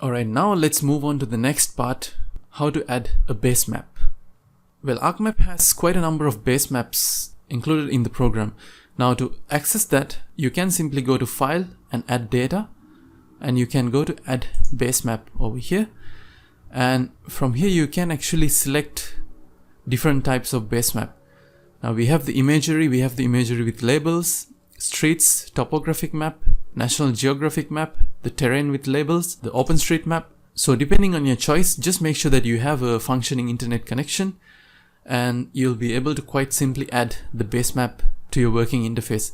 Alright, now let's move on to the next part, how to add a base map. Well, ArcMap has quite a number of base maps included in the program. Now to access that, you can simply go to File and Add Data, and you can go to Add Base Map over here. And from here you can actually select different types of base map. Now we have the imagery with labels, streets, topographic map, National Geographic map, the terrain with labels, the OpenStreetMap. So depending on your choice, just make sure that you have a functioning internet connection and you'll be able to quite simply add the base map to your working interface.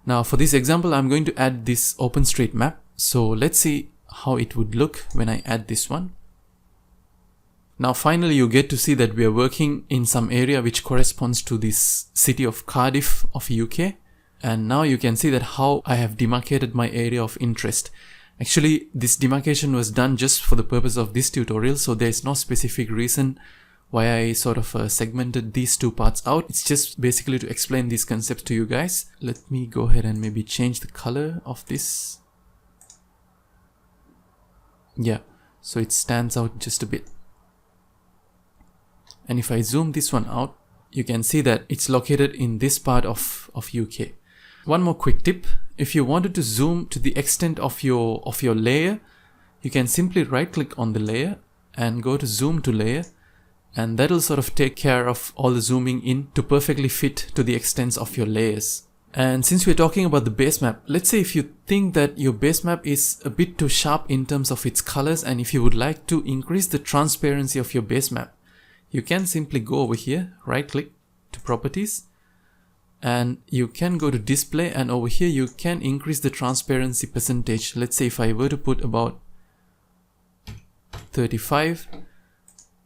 Now for this example, I'm going to add this OpenStreetMap. So let's see how it would look when I add this one. Now finally you get to see that we are working in some area which corresponds to this city of Cardiff of UK. And now you can see that how I have demarcated my area of interest. Actually, this demarcation was done just for the purpose of this tutorial, so there is no specific reason why I sort of segmented these two parts out. It's just basically to explain these concepts to you guys. Let me go ahead and maybe change the color of this. Yeah, so it stands out just a bit. And if I zoom this one out, you can see that it's located in this part of UK. One more quick tip, if you wanted to zoom to the extent of your layer, you can simply right click on the layer and go to zoom to layer, and that'll sort of take care of all the zooming in to perfectly fit to the extents of your layers. And since we're talking about the base map, let's say if you think that your base map is a bit too sharp in terms of its colors, and if you would like to increase the transparency of your base map, you can simply go over here, right click to properties, and you can go to display, and over here you can increase the transparency percentage. Let's say if I were to put about 35,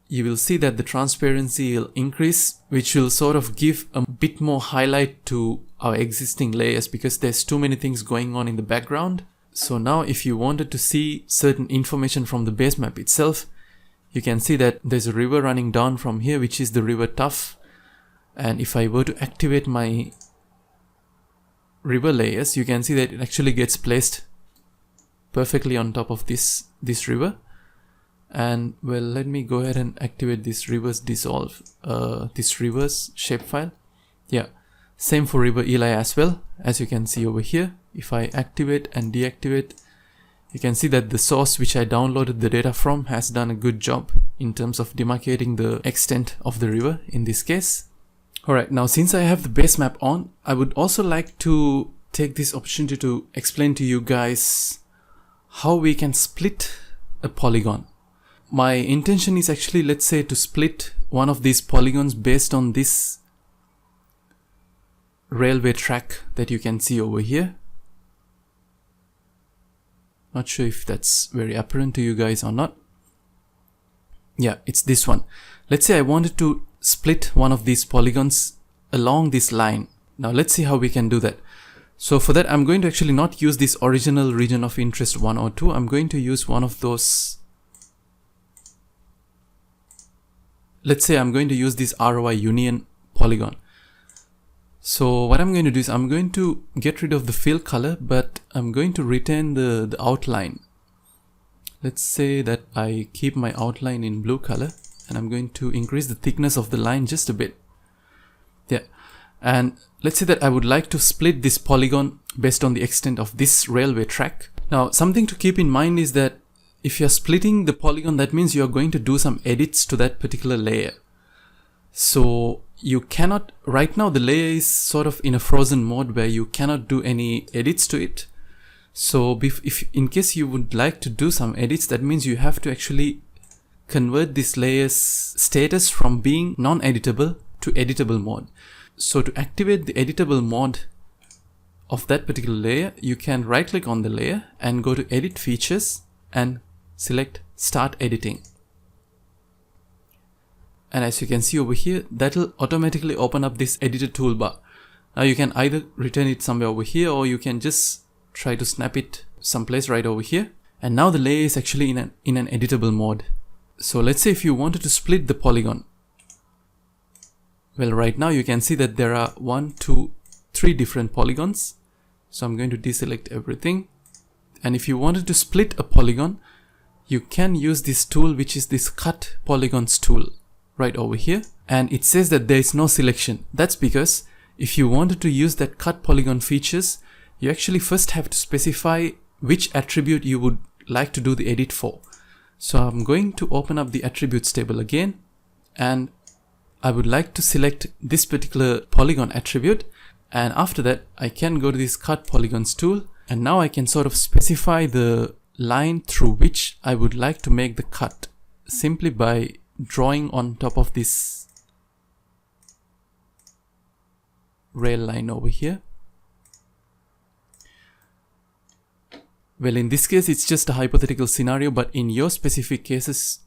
you will see that the transparency will increase, which will sort of give a bit more highlight to our existing layers because there's too many things going on in the background. So now if you wanted to see certain information from the base map itself, you can see that there's a river running down from here, which is the River Tuff. And if I were to activate my river layers, you can see that it actually gets placed perfectly on top of this river. And well, let me go ahead and activate this reverse dissolve, this reverse shapefile. Yeah, same for River Ely as well. As you can see over here, if I activate and deactivate, you can see that the source which I downloaded the data from has done a good job in terms of demarcating the extent of the river in this case. Alright, now since I have the base map on, I would also like to take this opportunity to explain to you guys how we can split a polygon. My intention is actually, let's say, to split one of these polygons based on this railway track that you can see over here. Not sure if that's very apparent to you guys or not. Yeah, it's this one. Let's say I wanted to split one of these polygons along this line. Now let's see how we can do that. So for that, I'm going to actually not use this original region of interest 1 or 2. I'm going to use one of those. Let's say I'm going to use this ROI union polygon. So what I'm going to do is I'm going to get rid of the fill color, but I'm going to retain the outline. Let's say that I keep my outline in blue color, and I'm going to increase the thickness of the line just a bit. Yeah. And let's say that I would like to split this polygon based on the extent of this railway track. Now, something to keep in mind is that if you're splitting the polygon, that means you're going to do some edits to that particular layer. So you cannot, right now the layer is sort of in a frozen mode where you cannot do any edits to it. So if in case you would like to do some edits, that means you have to actually convert this layer's status from being non-editable to editable mode. So to activate the editable mode of that particular layer, you can right click on the layer and go to edit features and select start editing. And as you can see over here, that will automatically open up this editor toolbar. Now you can either return it somewhere over here, or you can just try to snap it someplace right over here. And now the layer is actually in an editable mode. So let's say if you wanted to split the polygon. Well, right now you can see that there are 1, 2, 3 different polygons. So I'm going to deselect everything. And if you wanted to split a polygon, you can use this tool, which is this cut polygons tool right over here. And it says that there is no selection. That's because if you wanted to use that cut polygon features, you actually first have to specify which attribute you would like to do the edit for. So I'm going to open up the attributes table again, and I would like to select this particular polygon attribute. And after that, I can go to this cut polygons tool, and now I can sort of specify the line through which I would like to make the cut simply by drawing on top of this rail line over here. Well, in this case, it's just a hypothetical scenario, but in your specific cases,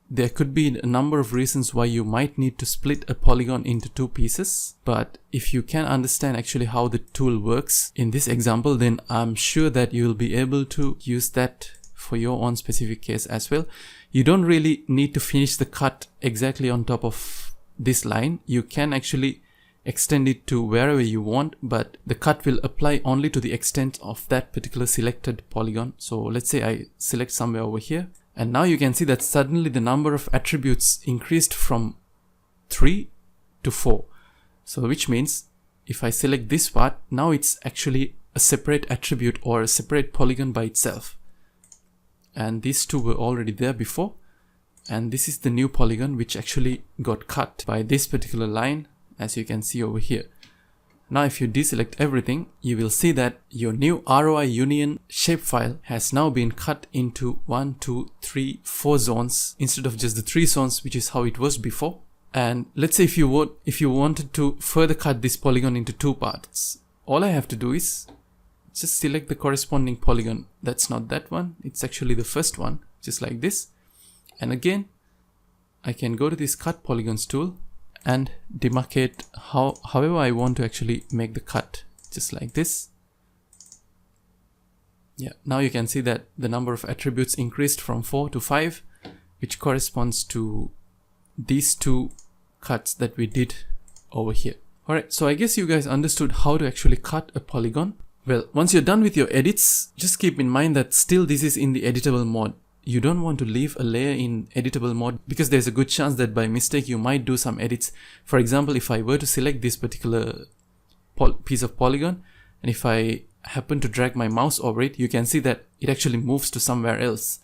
there could be a number of reasons why you might need to split a polygon into two pieces. But if you can understand actually how the tool works in this example, then I'm sure that you'll be able to use that for your own specific case as well. You don't really need to finish the cut exactly on top of this line. You can actually extend it to wherever you want, but the cut will apply only to the extent of that particular selected polygon. So let's say I select somewhere over here, and now you can see that suddenly the number of attributes increased from 3 to 4. So which means if I select this part, now it's actually a separate attribute or a separate polygon by itself. And these two were already there before, and this is the new polygon which actually got cut by this particular line, as you can see over here. Now if you deselect everything, you will see that your new ROI union shapefile has now been cut into 1, 2, 3, 4 zones instead of just the 3 zones, which is how it was before. And let's say if you wanted to further cut this polygon into 2 parts, all I have to do is just select the corresponding polygon. That's not that one, it's actually the first one, just like this. And again, I can go to this cut polygons tool and demarcate however I want to actually make the cut, just like this. Yeah, now you can see that the number of attributes increased from 4 to 5, which corresponds to these 2 cuts that we did over here. Alright, so I guess you guys understood how to actually cut a polygon. Well, once you're done with your edits, just keep in mind that still this is in the editable mode. You don't want to leave a layer in editable mode because there's a good chance that by mistake you might do some edits. For example, if I were to select this particular piece of polygon, and if I happen to drag my mouse over it, you can see that it actually moves to somewhere else.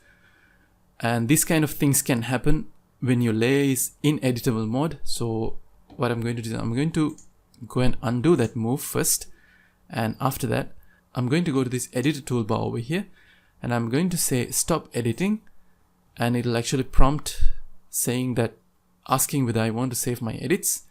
And these kind of things can happen when your layer is in editable mode. So what I'm going to do is I'm going to go and undo that move first, and after that I'm going to go to this editor toolbar over here, and I'm going to say stop editing, and it'll actually prompt saying that, asking whether I want to save my edits,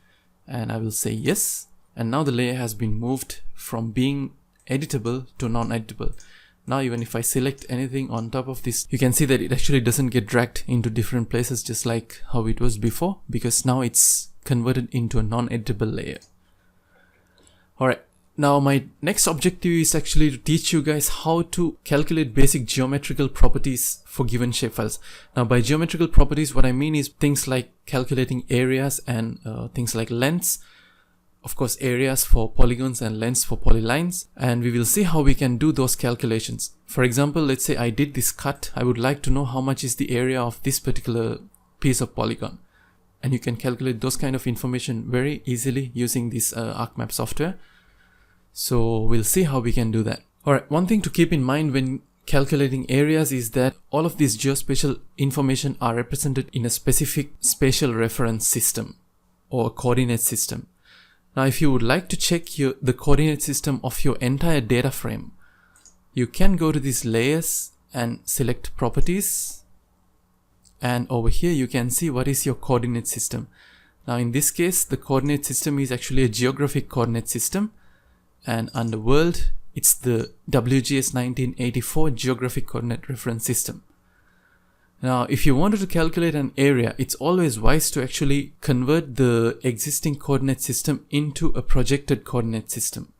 and I will say yes. And now the layer has been moved from being editable to non-editable. Now even if I select anything on top of this, you can see that it actually doesn't get dragged into different places just like how it was before, because now it's converted into a non-editable layer. Alright. Now my next objective is actually to teach you guys how to calculate basic geometrical properties for given shapefiles. Now by geometrical properties, what I mean is things like calculating areas and things like lengths. Of course, areas for polygons and lengths for polylines. And we will see how we can do those calculations. For example, let's say I did this cut. I would like to know how much is the area of this particular piece of polygon. And you can calculate those kind of information very easily using this ArcMap software. So we'll see how we can do that. Alright, one thing to keep in mind when calculating areas is that all of these geospatial information are represented in a specific spatial reference system or coordinate system. Now if you would like to check the coordinate system of your entire data frame, you can go to these layers and select properties, and over here you can see what is your coordinate system. Now in this case, the coordinate system is actually a geographic coordinate system. And under world, it's the WGS 1984 Geographic Coordinate Reference System. Now, if you wanted to calculate an area, it's always wise to actually convert the existing coordinate system into a projected coordinate system,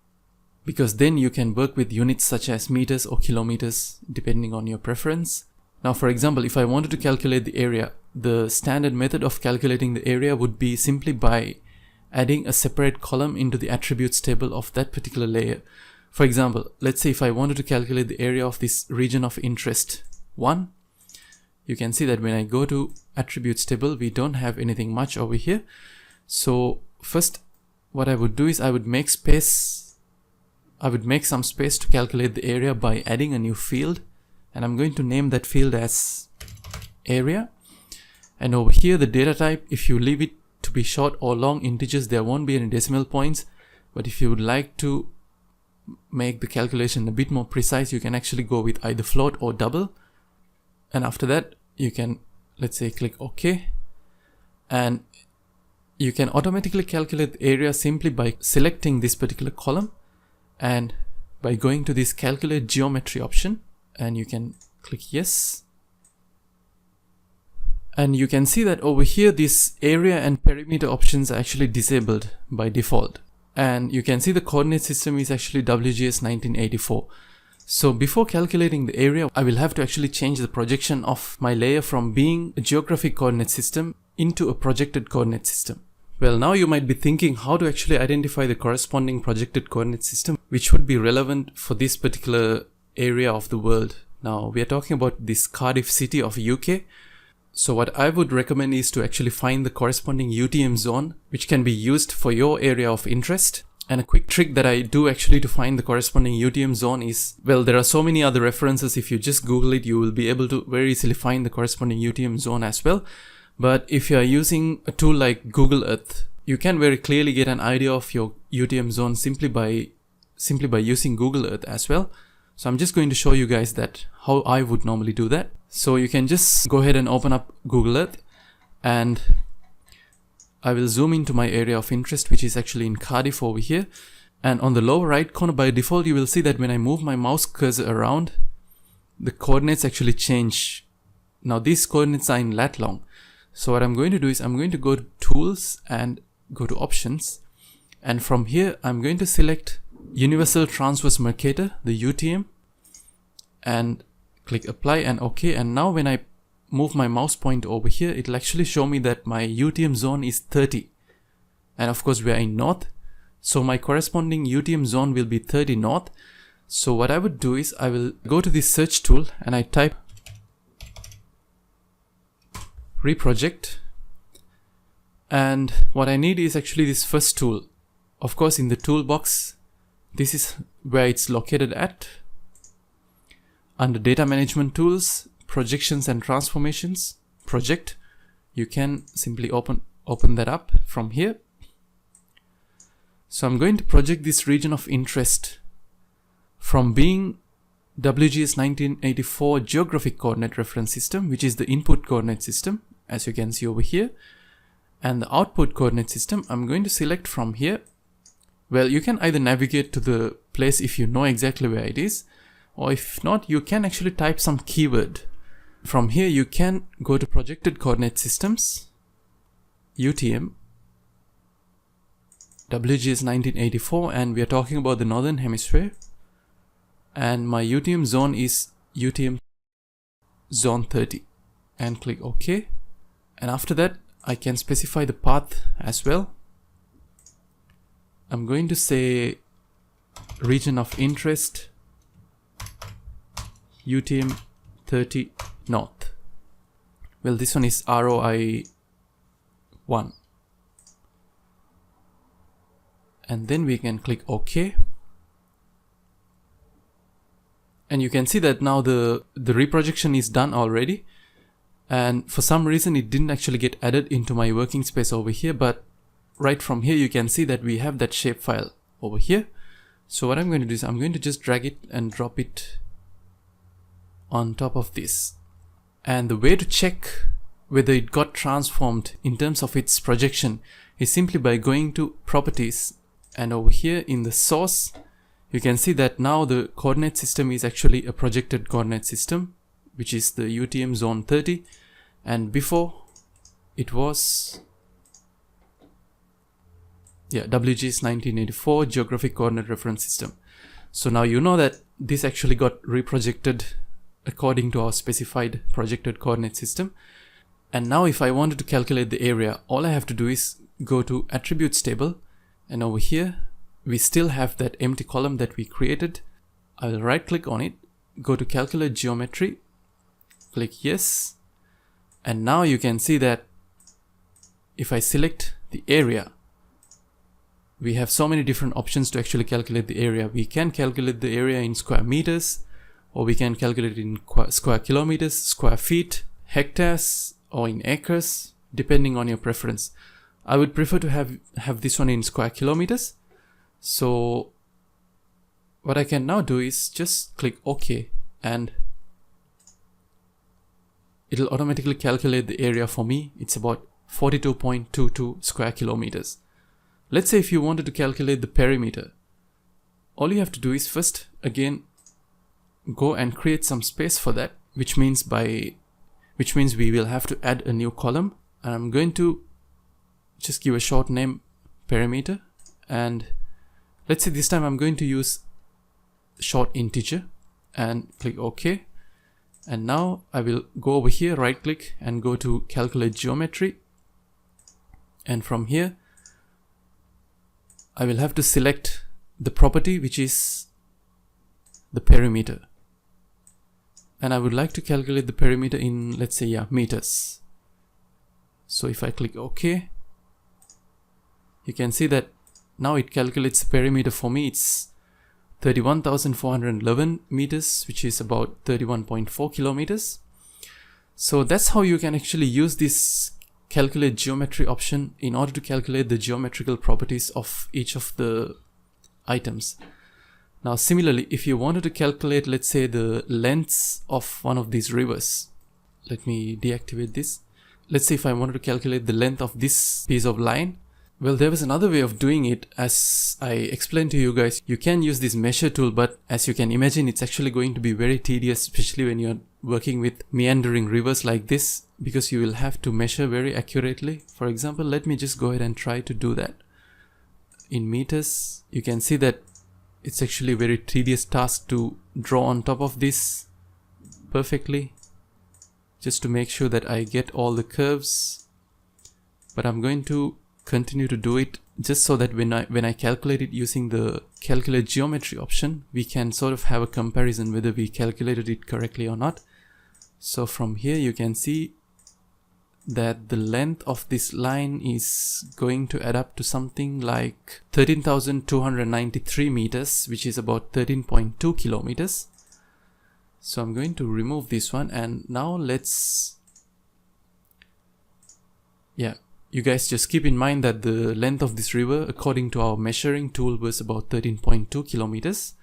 because then you can work with units such as meters or kilometers, depending on your preference. Now, for example, if I wanted to calculate the area, the standard method of calculating the area would be simply by adding a separate column into the attributes table of that particular layer. For example, let's say if I wanted to calculate the area of this region of interest 1, you can see that when I go to attributes table, we don't have anything much over here. So first what I would do is I would make some space to calculate the area by adding a new field, and I'm going to name that field as area. And over here the data type, if you leave it to be short or long integers, there won't be any decimal points, but if you would like to make the calculation a bit more precise, you can actually go with either float or double. And after that you can, let's say, click OK, and you can automatically calculate the area simply by selecting this particular column and by going to this calculate geometry option, and you can click yes. And you can see that over here this area and perimeter options are actually disabled by default, and you can see the coordinate system is actually WGS 1984. So before calculating the area, I will have to actually change the projection of my layer from being a geographic coordinate system into a projected coordinate system. Well, now you might be thinking how to actually identify the corresponding projected coordinate system which would be relevant for this particular area of the world. Now we are talking about this Cardiff city of UK. So what I would recommend is to actually find the corresponding UTM zone which can be used for your area of interest. And a quick trick that I do actually to find the corresponding UTM zone is, well, there are so many other references. If you just Google it, you will be able to very easily find the corresponding UTM zone as well. But if you are using a tool like Google Earth, you can very clearly get an idea of your UTM zone simply by using Google Earth as well. So I'm just going to show you guys that how I would normally do that. So you can just go ahead and open up Google Earth, and I will zoom into my area of interest, which is actually in Cardiff over here. And on the lower right corner, by default, you will see that when I move my mouse cursor around, the coordinates actually change. Now these coordinates are in lat long. So what I'm going to do is I'm going to go to tools and go to options. And from here, I'm going to select Universal Transverse Mercator, the UTM, and click apply and OK. And now when I move my mouse point over here, it'll actually show me that my UTM zone is 30. And of course we are in north, so my corresponding UTM zone will be 30 north. So what I would do is I will go to this search tool and I type Reproject, and what I need is actually this first tool. Of course in the toolbox, this is where it's located at. Under data management tools, projections and transformations, project, you can simply open that up from here. So I'm going to project this region of interest from being WGS 1984 geographic coordinate reference system, which is the input coordinate system, as you can see over here, and the output coordinate system I'm going to select from here. Well, you can either navigate to the place if you know exactly where it is, or if not, you can actually type some keyword. From here you can go to projected coordinate systems, UTM, WGS 1984, and we are talking about the northern hemisphere, and my UTM zone is UTM zone 30, and click OK. And after that I can specify the path as well. I'm going to say region of interest UTM 30 north. Well, this one is ROI 1, and then we can click OK. And you can see that now the reprojection is done already, and for some reason it didn't actually get added into my working space over here, but right from here you can see that we have that shapefile over here. So what I'm going to do is I'm going to just drag it and drop it on top of this. And the way to check whether it got transformed in terms of its projection is simply by going to properties, and over here in the source you can see that now the coordinate system is actually a projected coordinate system, which is the UTM zone 30, and before it was WGS 1984 geographic coordinate reference system. So now you know that this actually got reprojected according to our specified projected coordinate system. And now if I wanted to calculate the area, all I have to do is go to attributes table, and over here we still have that empty column that we created. I will right click on it, go to calculate geometry, click yes, And now you can see that if I select the area, we have so many different options to actually calculate the area. We can calculate the area in square meters, or we can calculate it in square kilometers, square feet, hectares, or in acres, depending on your preference. I would prefer to have this one in square kilometers. So what I can now do is just click OK, and it'll automatically calculate the area for me. It's about 42.22 square kilometers. Let's say if you wanted to calculate the perimeter, all you have to do is first again go and create some space for that, which means we will have to add a new column. And I'm going to just give a short name, perimeter, and let's say this time I'm going to use short integer and click OK. And now I will go over here, right click and go to calculate geometry, and from here I will have to select the property which is the perimeter, and I would like to calculate the perimeter in, let's say, meters. So if I click OK, you can see that now it calculates the perimeter for me. It's 31,411 meters, which is about 31.4 kilometers. So that's how you can actually use this calculate geometry option in order to calculate the geometrical properties of each of the items. Now similarly, if you wanted to calculate, let's say, the lengths of one of these rivers, let me deactivate this. Let's say if I wanted to calculate the length of this piece of line, well, there was another way of doing it. As I explained to you guys, you can use this measure tool, but as you can imagine, it's actually going to be very tedious, especially when you're working with meandering rivers like this, because you will have to measure very accurately. For example, let me just go ahead and try to do that. In meters, you can see that it's actually a very tedious task to draw on top of this perfectly, just to make sure that I get all the curves. But I'm going to continue to do it just so that when I calculate it using the calculate geometry option, we can sort of have a comparison whether we calculated it correctly or not. So from here you can see that the length of this line is going to add up to something like 13,293 meters, which is about 13.2 kilometers. So I'm going to remove this one, and now you guys just keep in mind that the length of this river according to our measuring tool was about 13.2 kilometers.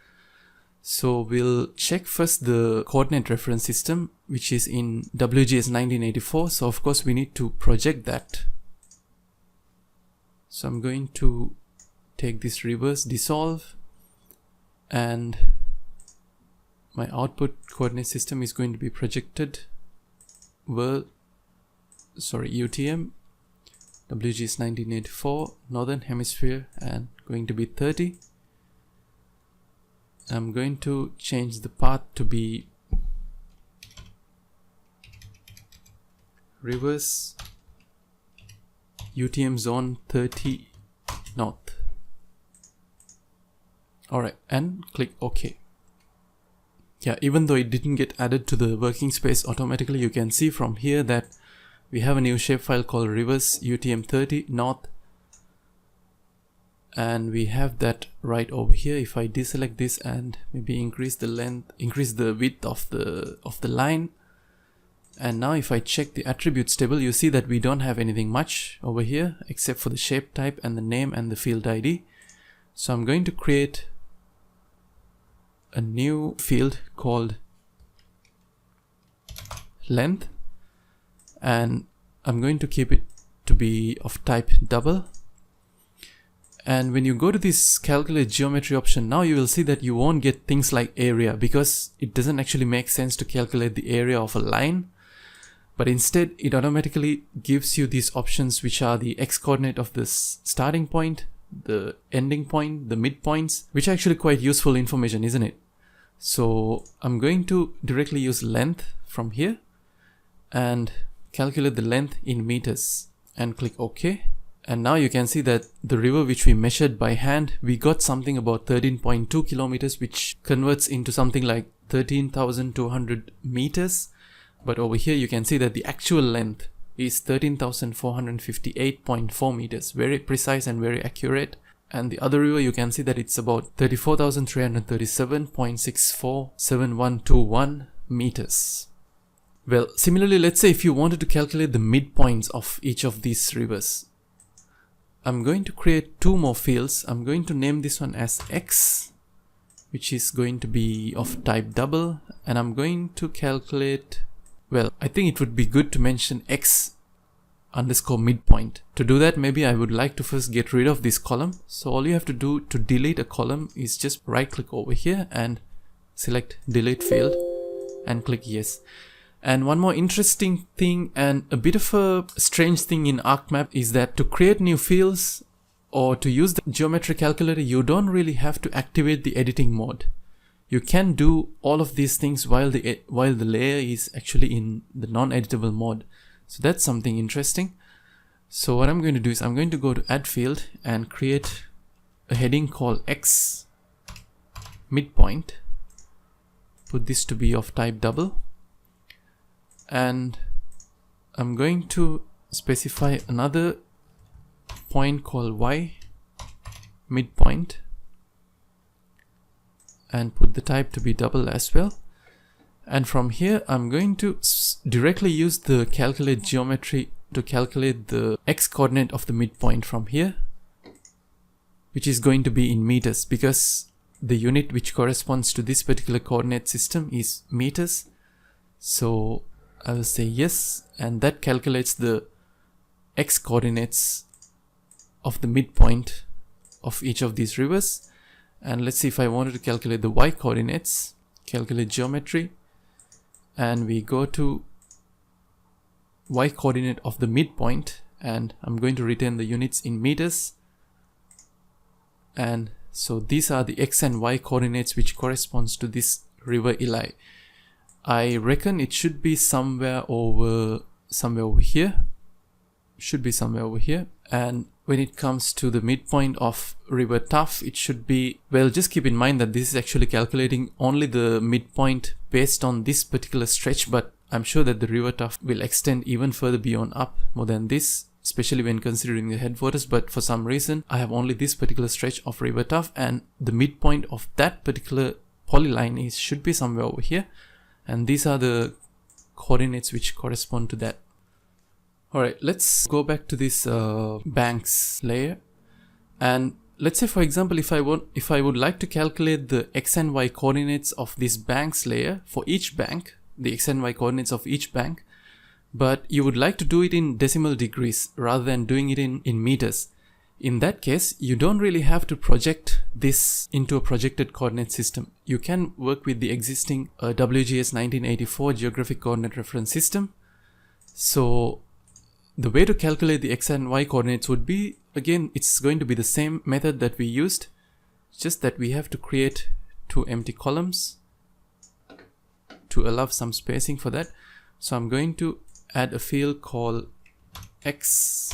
So we'll check first the coordinate reference system, which is in WGS 1984. So of course we need to project that. So I'm going to take this reverse dissolve, and my output coordinate system is going to be projected UTM WGS 1984 Northern Hemisphere, and going to be 30. I'm going to change the path to be reverse UTM zone 30 north. Alright, and click OK. Yeah, even though it didn't get added to the working space automatically, you can see from here that we have a new shapefile called reverse UTM 30 north, and we have that right over here. If I deselect this and maybe increase the width of the line, and now if I check the attributes table, you see that we don't have anything much over here except for the shape type and the name and the field ID. So I'm going to create a new field called length, and I'm going to keep it to be of type double. And when you go to this calculate geometry option, now you will see that you won't get things like area, because it doesn't actually make sense to calculate the area of a line. But instead it automatically gives you these options, which are the x coordinate of this starting point, the ending point, the midpoints, which are actually quite useful information, isn't it? So I'm going to directly use length from here and calculate the length in meters and click OK. And now you can see that the river which we measured by hand, we got something about 13.2 kilometers, which converts into something like 13,200 meters. But over here you can see that the actual length is 13,458.4 meters, very precise and very accurate. And the other river, you can see that it's about 34,337.647121 meters. Well, similarly, let's say if you wanted to calculate the midpoints of each of these rivers, I'm going to create two more fields. I'm going to name this one as X, which is going to be of type double, and I'm going to calculate, well, I think it would be good to mention X underscore midpoint. To do that, maybe I would like to first get rid of this column. So all you have to do to delete a column is just right click over here and select delete field and click yes. And one more interesting thing and a bit of a strange thing in ArcMap is that to create new fields or to use the geometry calculator, you don't really have to activate the editing mode. You can do all of these things while the layer is actually in the non-editable mode. So that's something interesting. So what I'm going to do is I'm going to go to add field and create a heading called X midpoint. Put this to be of type double. And I'm going to specify another point called Y midpoint and put the type to be double as well. And from here I'm going to directly use the calculate geometry to calculate the X coordinate of the midpoint from here, which is going to be in meters because the unit which corresponds to this particular coordinate system is meters. So I will say yes, and that calculates the X coordinates of the midpoint of each of these rivers. And let's see if I wanted to calculate the Y coordinates, calculate geometry, and we go to Y coordinate of the midpoint, and I'm going to retain the units in meters. And so these are the X and Y coordinates which corresponds to this river Eli. I reckon it should be somewhere over here. Should be somewhere over here. And when it comes to the midpoint of river Tuff, it should be, well, just keep in mind that this is actually calculating only the midpoint based on this particular stretch, but I'm sure that the river Tuff will extend even further beyond up more than this, especially when considering the headwaters. But for some reason I have only this particular stretch of river Tuff, and the midpoint of that particular polyline should be somewhere over here. And these are the coordinates which correspond to that. Alright, let's go back to this banks layer. And let's say, for example, if I would like to calculate the X and Y coordinates of this banks layer for each bank, the X and Y coordinates of each bank, but you would like to do it in decimal degrees rather than doing it in meters. In that case, you don't really have to project this into a projected coordinate system. You can work with the existing WGS 1984 Geographic Coordinate Reference System. So the way to calculate the X and Y coordinates would be, again, it's going to be the same method that we used, just that we have to create two empty columns to allow some spacing for that. So I'm going to add a field called X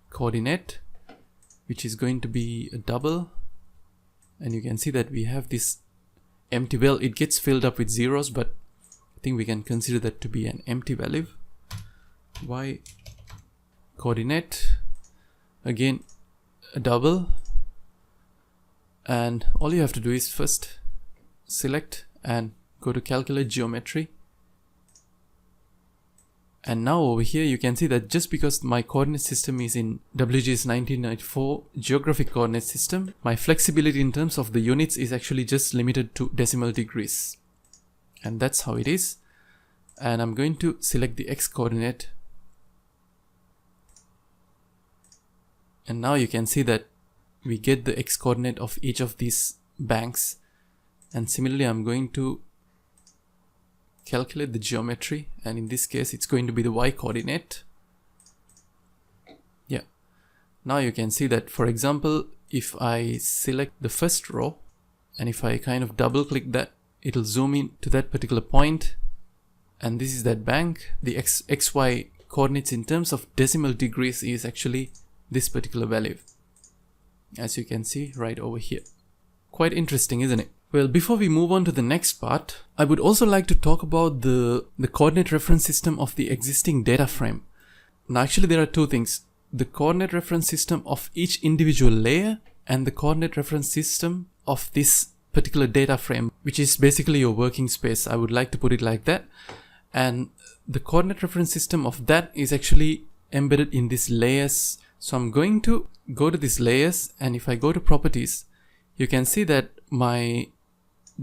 coordinate, which is going to be a double, and you can see that we have this empty, well, it gets filled up with zeros, but I think we can consider that to be an empty value. Y coordinate, again a double, and all you have to do is first select and go to calculate geometry. And now over here you can see that just because my coordinate system is in WGS 1994 geographic coordinate system, my flexibility in terms of the units is actually just limited to decimal degrees. And that's how it is. And I'm going to select the X coordinate. And now you can see that we get the X coordinate of each of these banks. And similarly, I'm going to calculate the geometry, and in this case it's going to be the Y coordinate. Yeah, now you can see that, for example, if I select the first row and if I kind of double click that, it'll zoom in to that particular point, and this is that bank. The XY coordinates in terms of decimal degrees is actually this particular value, as you can see right over here. Quite interesting, isn't it? Well, before we move on to the next part, I would also like to talk about the coordinate reference system of the existing data frame. Now actually there are two things: the coordinate reference system of each individual layer and the coordinate reference system of this particular data frame, which is basically your working space. I would like to put it like that. And the coordinate reference system of that is actually embedded in these layers. So I'm going to go to these layers, and if I go to properties, you can see that my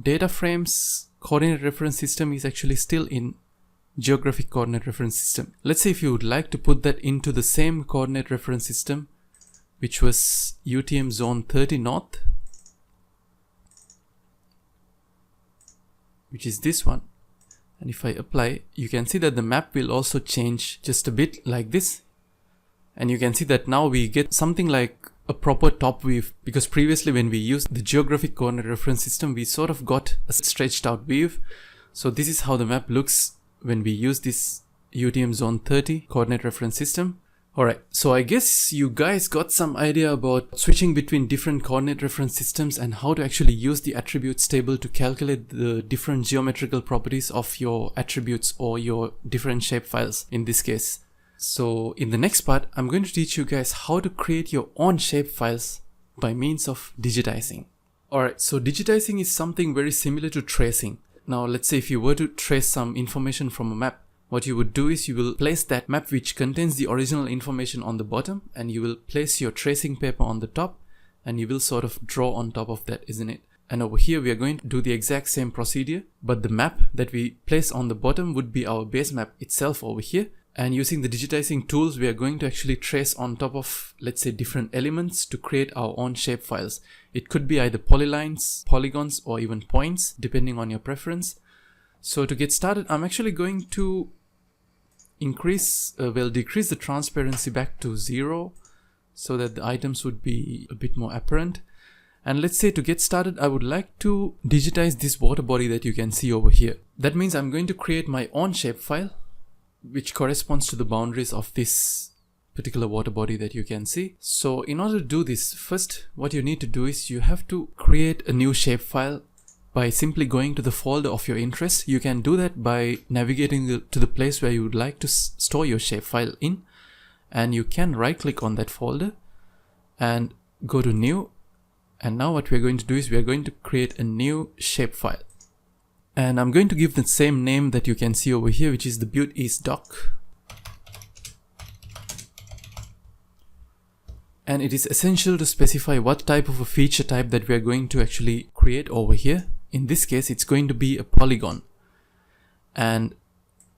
data frame's coordinate reference system is actually still in geographic coordinate reference system. Let's say if you would like to put that into the same coordinate reference system, which was UTM zone 30 north, which is this one. And if I apply, you can see that the map will also change just a bit like this. And you can see that now we get something like a proper top view, because previously when we used the geographic coordinate reference system, we sort of got a stretched out view. So this is how the map looks when we use this UTM zone 30 coordinate reference system. Alright, so I guess you guys got some idea about switching between different coordinate reference systems and how to actually use the attributes table to calculate the different geometrical properties of your attributes or your different shapefiles in this case. So in the next part, I'm going to teach you guys how to create your own shapefiles by means of digitizing. Alright, so digitizing is something very similar to tracing. Now let's say if you were to trace some information from a map, what you would do is you will place that map which contains the original information on the bottom, and you will place your tracing paper on the top, and you will sort of draw on top of that, isn't it? And over here we are going to do the exact same procedure, but the map that we place on the bottom would be our base map itself over here. And using the digitizing tools, we are going to actually trace on top of, let's say, different elements to create our own shapefiles. It could be either polylines, polygons, or even points, depending on your preference. So to get started, I'm actually going to decrease the transparency back to 0 so that the items would be a bit more apparent. And let's say to get started, I would like to digitize this water body that you can see over here. That means I'm going to create my own shapefile, which corresponds to the boundaries of this particular water body that you can see. So in order to do this, first what you need to do is you have to create a new shapefile by simply going to the folder of your interest. You can do that by navigating to the place where you would like to store your shapefile in, and you can right click on that folder and go to new. And now what we're going to do is we are going to create a new shapefile. And I'm going to give the same name that you can see over here, which is the Butte East Dock. And it is essential to specify what type of a feature type that we are going to actually create over here. In this case, it's going to be a polygon. And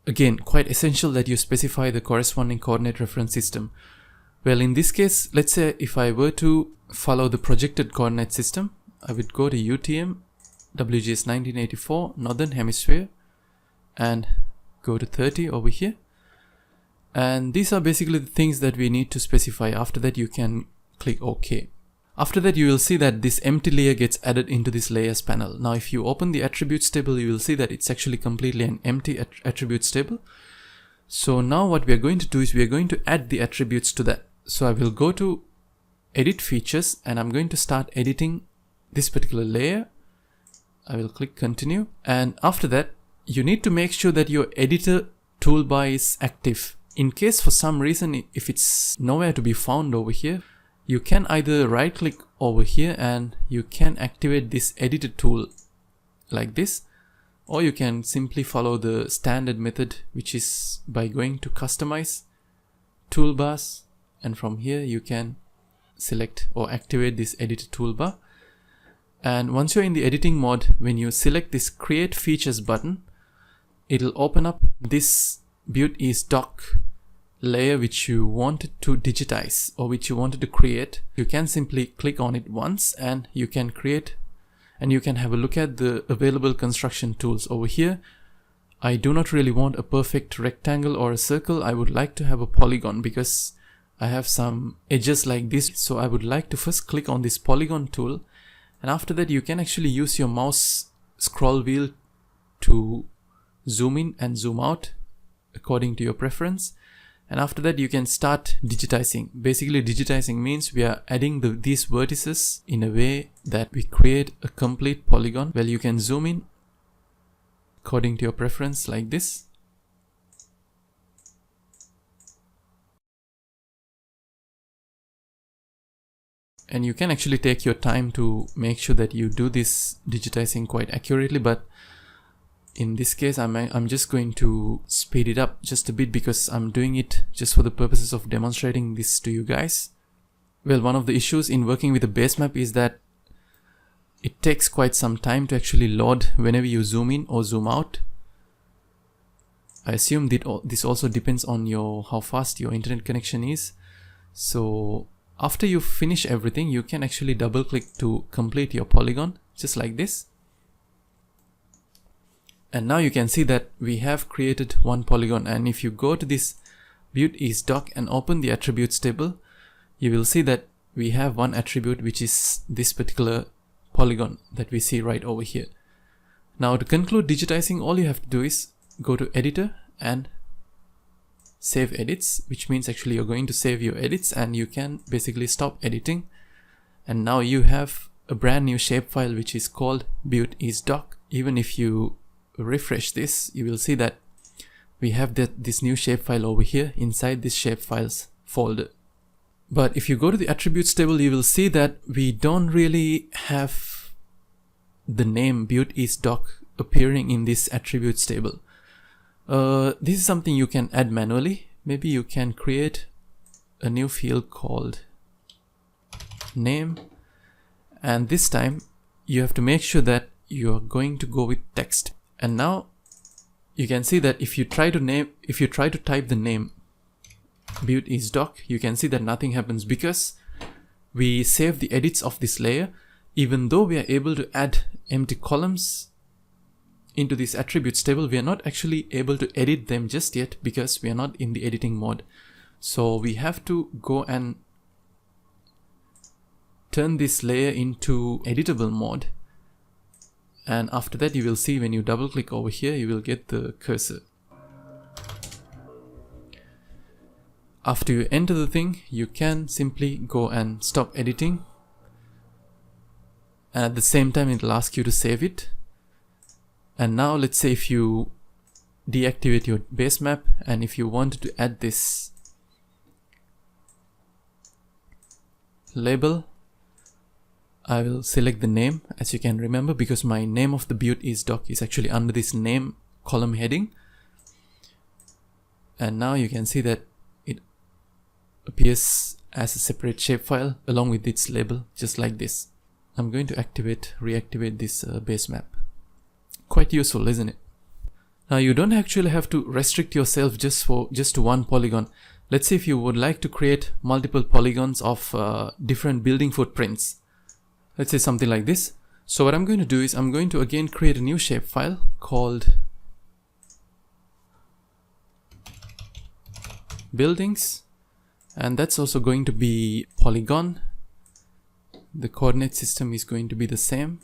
again, quite essential that you specify the corresponding coordinate reference system. Well, in this case, let's say if I were to follow the projected coordinate system, I would go to UTM, WGS 1984, Northern Hemisphere, and go to 30 over here. And these are basically the things that we need to specify. After that, you can click OK. After that, you will see that this empty layer gets added into this layers panel. Now, if you open the attributes table, you will see that it's actually completely an empty attributes table. So now what we are going to do is we are going to add the attributes to that. So I will go to edit features, and I'm going to start editing this particular layer. I will click continue. And after that, you need to make sure that your editor toolbar is active. In case for some reason, if it's nowhere to be found over here, you can either right click over here and you can activate this editor tool like this, or you can simply follow the standard method, which is by going to customize toolbars, and from here you can select or activate this editor toolbar. And once you're in the editing mode, when you select this create features button, it'll open up this Butte East Dock layer which you wanted to digitize or which you wanted to create. You can simply click on it once and you can create, and you can have a look at the available construction tools over here. I do not really want a perfect rectangle or a circle. I would like to have a polygon because I have some edges like this. So I would like to first click on this polygon tool, and after that you can actually use your mouse scroll wheel to zoom in and zoom out according to your preference. And after that, you can start digitizing. Basically, digitizing means we are adding these vertices in a way that we create a complete polygon. Well, you can zoom in according to your preference like this. And you can actually take your time to make sure that you do this digitizing quite accurately, but in this case, I'm just going to speed it up just a bit because I'm doing it just for the purposes of demonstrating this to you guys. Well, one of the issues in working with a Basemap is that it takes quite some time to actually load whenever you zoom in or zoom out. I assume that this also depends on how fast your internet connection is. So after you finish everything, you can actually double click to complete your polygon, just like this. And now you can see that we have created one polygon. And if you go to this build-is-doc and open the attributes table, you will see that we have one attribute, which is this particular polygon that we see right over here. Now to conclude digitizing, all you have to do is go to editor and save edits, which means actually you're going to save your edits and you can basically stop editing. And now you have a brand new shapefile which is called build-is-doc. Even if you refresh this, you will see that we have this new shapefile over here inside this shapefiles folder. But if you go to the attributes table, you will see that we don't really have the name build-is-doc appearing in this attributes table. This is something you can add manually. Maybe you can create a new field called name, and this time you have to make sure that you are going to go with text. And now you can see that if you try to type the name build-is-doc, you can see that nothing happens because we save the edits of this layer. Even though we are able to add empty columns into this attributes table, we are not actually able to edit them just yet because we are not in the editing mode. So we have to go and turn this layer into editable mode. And after that, you will see when you double click over here, you will get the cursor. After you enter the thing, you can simply go and stop editing. And at the same time, it will ask you to save it. And now let's say if you deactivate your Basemap and if you wanted to add this label, I will select the name, as you can remember, because my name of the build-is-doc is actually under this name column heading. And now you can see that it appears as a separate shapefile along with its label, just like this. I'm going to reactivate this Basemap. Quite useful, isn't it? Now you don't actually have to restrict yourself just to one polygon. Let's say if you would like to create multiple polygons of different building footprints. Let's say something like this. So what I'm going to do is I'm going to again create a new shapefile called buildings, and that's also going to be polygon. The coordinate system is going to be the same.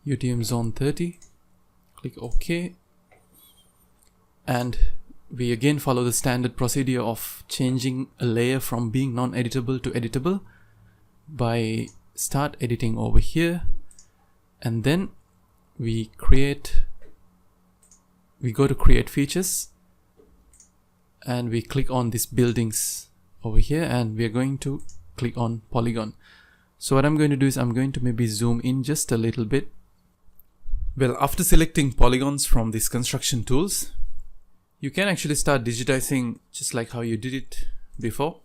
UTM zone 30. Click OK. And we again follow the standard procedure of changing a layer from being non-editable to editable by start editing over here, and then we go to create features and we click on this buildings over here, and we are going to click on polygon. So what I'm going to do is I'm going to maybe zoom in just a little bit. Well, after selecting polygons from these construction tools, you can actually start digitizing just like how you did it before.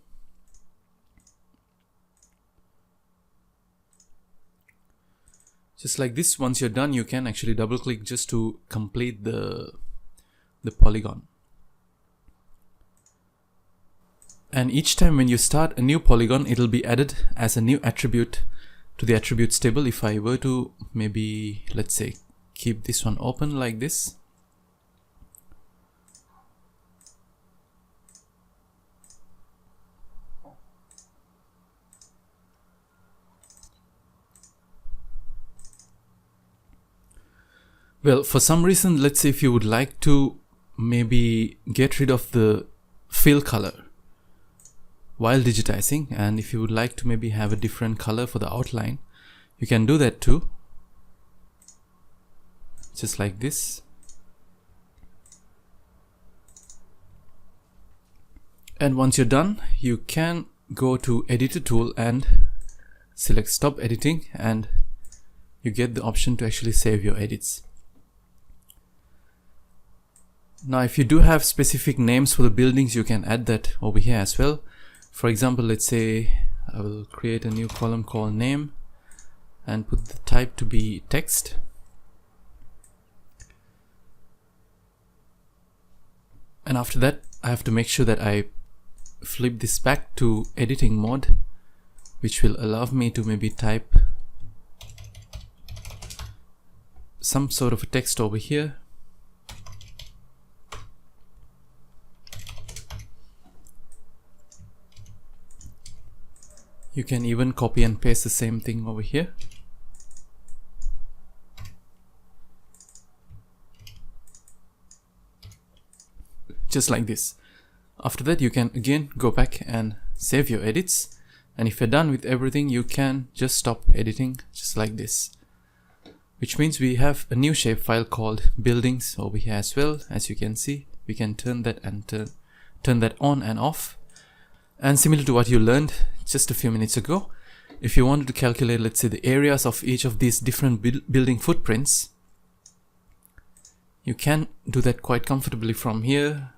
Just like this, once you're done, you can actually double click just to complete the polygon. And each time when you start a new polygon, it'll be added as a new attribute to the attributes table. If I were to maybe, let's say, keep this one open like this. Well, for some reason, let's say if you would like to maybe get rid of the fill color while digitizing, and if you would like to maybe have a different color for the outline, you can do that too, just like this. And once you're done, you can go to editor tool and select stop editing, and you get the option to actually save your edits. Now if you do have specific names for the buildings, you can add that over here as well. For example, let's say I will create a new column called name and put the type to be text. And after that, I have to make sure that I flip this back to editing mode, which will allow me to maybe type some sort of a text over here. You can even copy and paste the same thing over here. Just like this. After that, you can again go back and save your edits. And if you're done with everything, you can just stop editing, just like this. Which means we have a new shapefile called buildings over here as well. As you can see, we can turn that and turn that on and off. And similar to what you learned just a few minutes ago, if you wanted to calculate, let's say, the areas of each of these different building footprints, you can do that quite comfortably from here.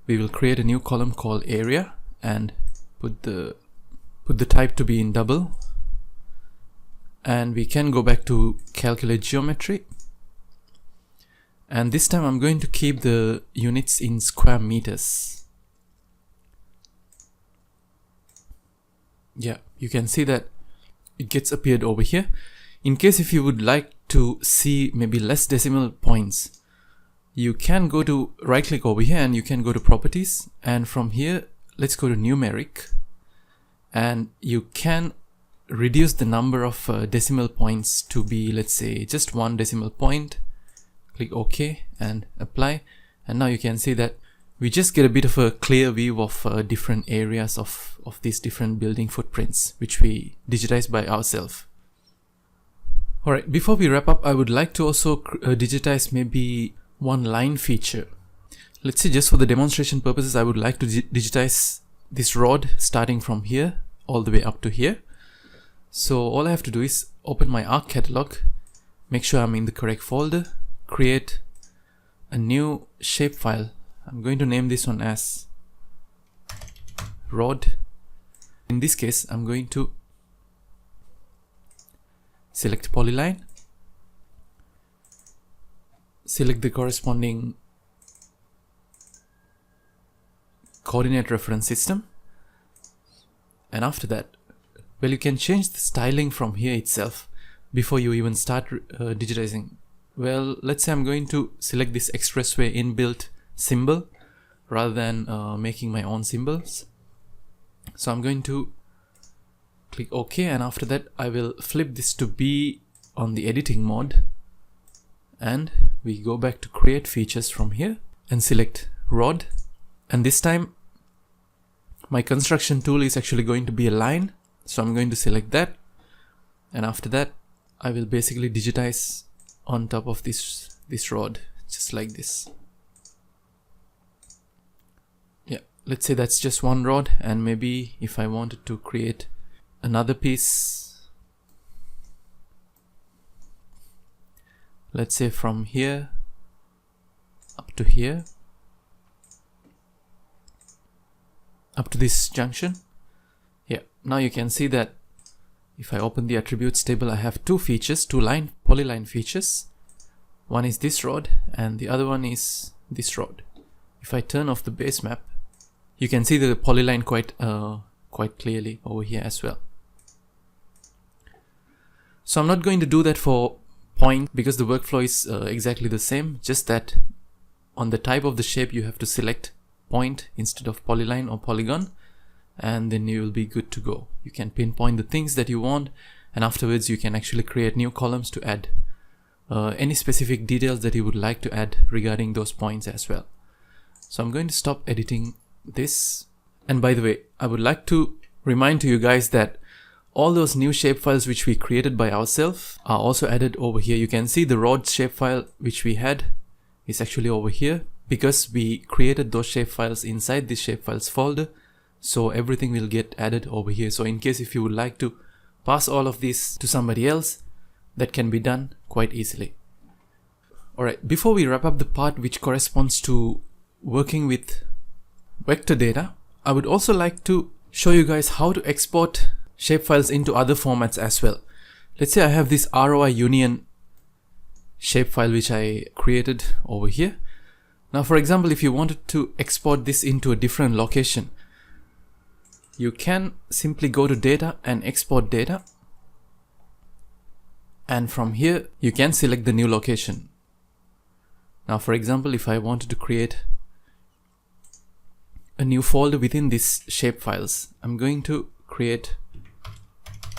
We will create a new column called area and put the type to be in double. And we can go back to calculate geometry. And this time I'm going to keep the units in square meters. Yeah, you can see that it gets appeared over here. In case if you would like to see maybe less decimal points, you can go to right click over here and you can go to properties, and from here let's go to numeric, and you can reduce the number of decimal points to be, let's say, just 1 decimal point. Click OK and apply, and now you can see that we just get a bit of a clear view of different areas of these different building footprints, which we digitize by ourselves. Alright, before we wrap up, I would like to also digitize maybe one line feature. Let's say just for the demonstration purposes, I would like to digitize this rod starting from here all the way up to here. So all I have to do is open my Arc catalog, make sure I'm in the correct folder, create a new shapefile. I'm going to name this one as rod. In this case, I'm going to select polyline, select the corresponding coordinate reference system, and after that, well, you can change the styling from here itself before you even start digitizing. Well, let's say I'm going to select this expressway inbuilt symbol rather than making my own symbols. So I'm going to click OK, and after that I will flip this to be on the editing mode, and we go back to create features from here and select rod, and this time my construction tool is actually going to be a line, so I'm going to select that, and after that I will basically digitize on top of this rod, just like this. Yeah, let's say that's just one rod, and maybe if I wanted to create another piece, let's say from here up to here, up to this junction. Yeah, now you can see that if I open the attributes table, I have two features, two polyline features. One is this rod and the other one is this rod. If I turn off the base map, you can see the polyline quite clearly over here as well. So I'm not going to do that for point because the workflow is exactly the same, just that on the type of the shape you have to select point instead of polyline or polygon, and then you will be good to go. You can pinpoint the things that you want, and afterwards you can actually create new columns to add any specific details that you would like to add regarding those points as well. So I'm going to stop editing this. And by the way, I would like to remind to you guys that all those new shapefiles which we created by ourselves are also added over here. You can see the raw shapefile which we had is actually over here because we created those shapefiles inside this shapefiles folder. So everything will get added over here. So in case if you would like to pass all of this to somebody else, that can be done quite easily. Alright, before we wrap up the part which corresponds to working with vector data, I would also like to show you guys how to export shapefiles into other formats as well. Let's say I have this ROI union shapefile which I created over here. Now for example, if you wanted to export this into a different location, you can simply go to data and export data, and from here you can select the new location. Now for example, if I wanted to create a new folder within this shapefiles, I'm going to create,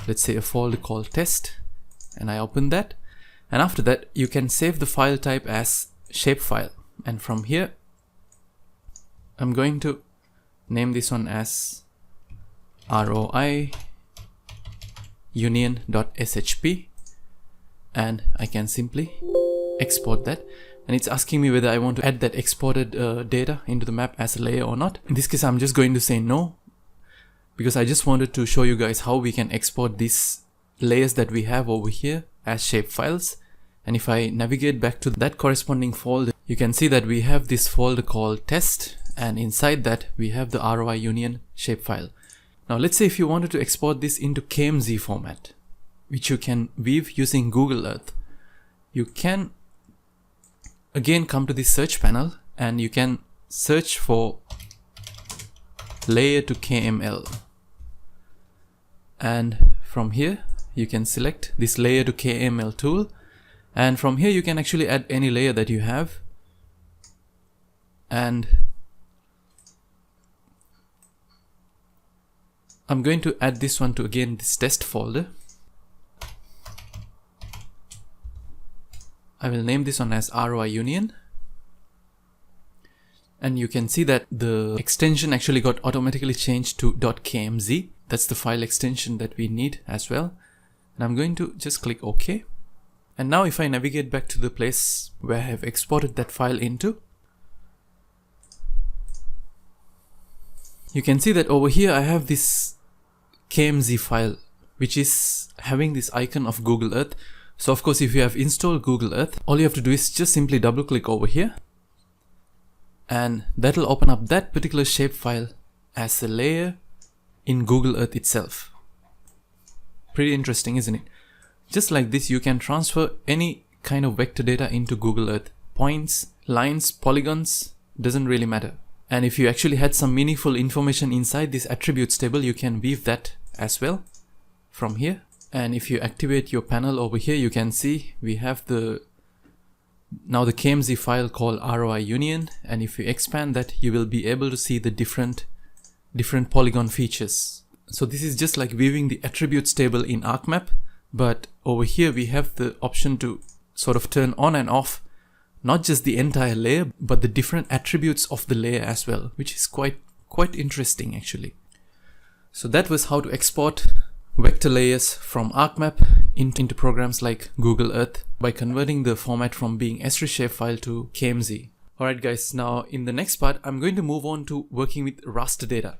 let's say, a folder called test, and I open that, and after that you can save the file type as shapefile, and from here I'm going to name this one as ROI union.shp, and I can simply export that. And it's asking me whether I want to add that exported data into the map as a layer or not. In this case, I'm just going to say no, because I just wanted to show you guys how we can export these layers that we have over here as shapefiles. And if I navigate back to that corresponding folder, you can see that we have this folder called test, and inside that we have the ROI union shapefile. Now let's say if you wanted to export this into KMZ format, which you can weave using Google Earth, you can again come to this search panel and you can search for layer to KML, and from here you can select this layer to KML tool, and from here you can actually add any layer that you have. And I'm going to add this one to again this test folder. I will name this one as ROI union, and you can see that the extension actually got automatically changed to .kmz. That's the file extension that we need as well. And I'm going to just click OK. And now if I navigate back to the place where I have exported that file into, you can see that over here I have this KMZ file which is having this icon of Google Earth. So of course, if you have installed Google Earth, all you have to do is just simply double click over here, and that will open up that particular shapefile as a layer in Google Earth itself. Pretty interesting, isn't it? Just like this, you can transfer any kind of vector data into Google Earth. Points, lines, polygons, doesn't really matter. And if you actually had some meaningful information inside this attributes table, you can weave that as well from here. And if you activate your panel over here, you can see we have now the KMZ file called ROI union. And if you expand that, you will be able to see the different polygon features. So this is just like viewing the attributes table in ArcMap, but over here we have the option to sort of turn on and off not just the entire layer, but the different attributes of the layer as well, which is quite interesting actually. So that was how to export vector layers from ArcMap into programs like Google Earth by converting the format from being ESRI Shapefile to KMZ. Alright guys, now in the next part, I'm going to move on to working with raster data.